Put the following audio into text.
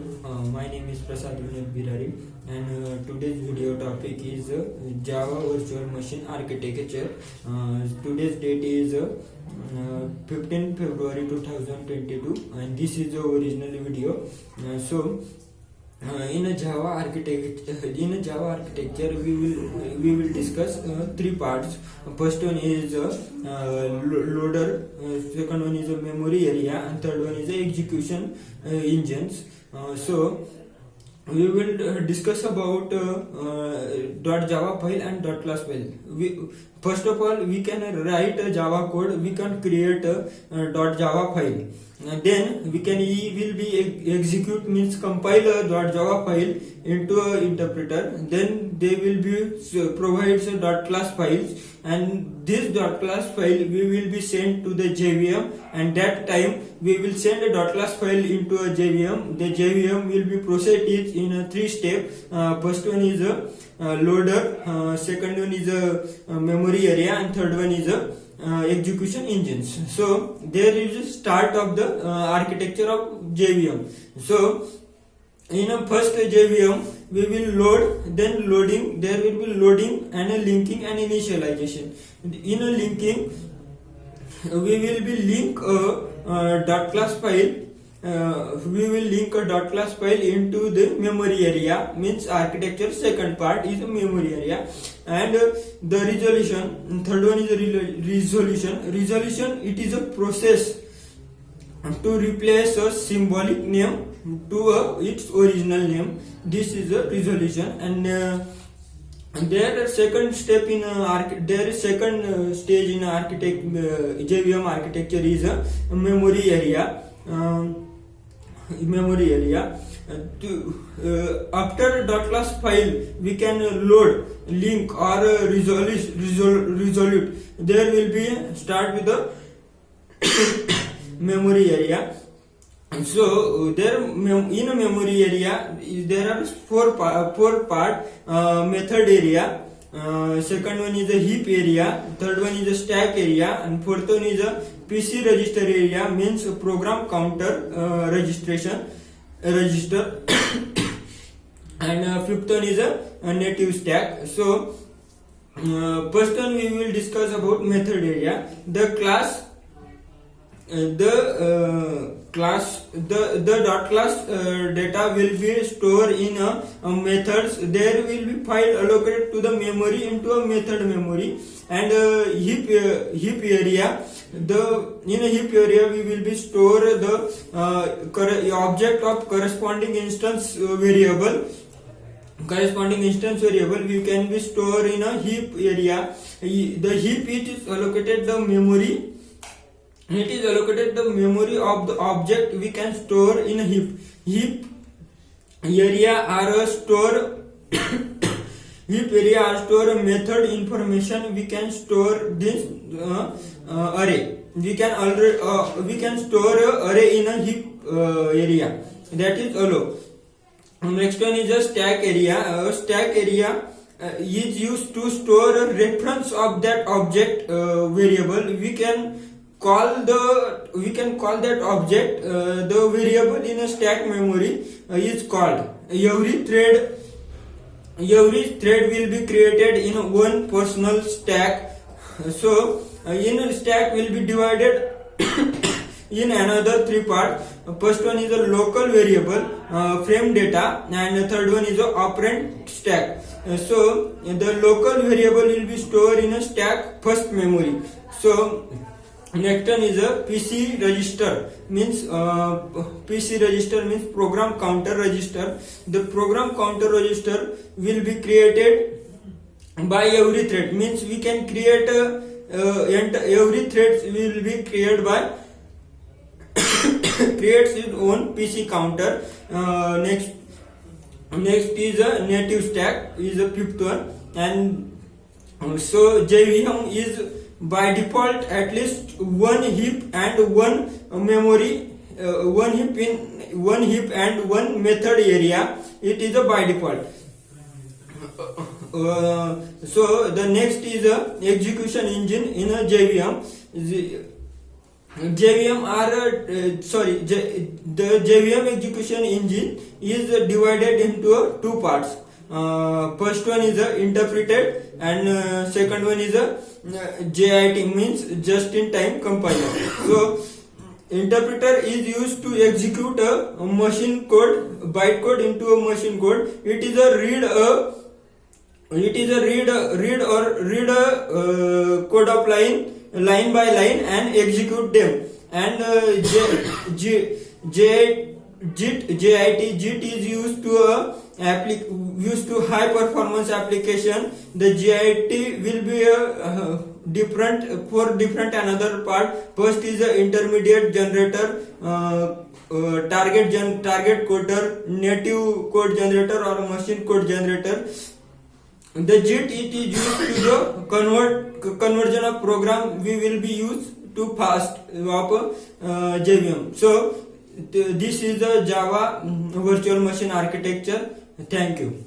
My name is Prasad Vinod Birari, and today's video topic is Java Virtual Machine Architecture. Today's date is 15 February 2022, and this is the original video. In a Java architecture, we will discuss three parts. First one is loader, second one is a memory area, and third one is execution engines. We will discuss about .java file and .class file. First of all, we can write a Java code. We can create a .java file. Then we will be execute means compile a .java file into a interpreter. Then they will be provides a .class files, and this .class file we will be sent to the JVM, and that time we will send a .class file into a JVM. The JVM will be processed in a three step. First one is a loader, second one is a memory area, and third one is a execution engines. So there is a start of the architecture of JVM. So in a first JVM we will load, then loading, there will be loading and a linking and initialization. In a linking we will be link a .class file. We will link a .class file into the memory area, means architecture second part is a memory area, and the resolution, third one is a resolution. It is a process to replace a symbolic name to its original name. This is a resolution, and there second step in there is second stage in JVM architecture is a memory area. After .class file we can load, link or resolute. There will be start with the memory area. So there in a memory area there are four part method area. Second one is a heap area, third one is a stack area, and fourth one is a PC register area, means program counter register and fifth one is a native stack. So first one we will discuss about method area. The .class data will be stored in methods. There will be file allocated to the memory into a method memory, and heap area. In a heap area we will be store the object of corresponding instance variable. Corresponding instance variable we can be stored in a heap area. The heap is allocated the memory. It is allocated the memory of the object we can store in a heap. Heap area are store heap area are store method information. We can store this array. We can store array in a heap area. That is allow. Next one is a stack area. Stack area is used to store a reference of that object variable. We can call that object. The variable in a stack memory is called. Every thread will be created in one personal stack. So in a stack will be divided in another three parts. First one is a local variable, frame data, and the third one is a operand stack. So the local variable will be stored in a stack first memory. So next one is a PC register, means program counter register. The program counter register will be created by every thread, means we can create every thread will be created by creates its own PC counter. Next is a native stack, is a fifth one, and so JVM is by default at least one heap and one memory, one heap and one method area. It is a by default. So the next is a execution engine in a JVM. JVM the JVM execution engine is divided into two parts. First one is interpreted, and second one is JIT, means just in time compiler. So interpreter is used to execute a machine code, bytecode into a machine code. It is a read code of line by line and execute them. And JIT is used to high performance application. The JIT will be different another part. First is the intermediate generator, target coder, native code generator or machine code generator. The JIT it is used to the conversion of program we will be used to fast of JVM. So this is the Java virtual machine architecture. Thank you.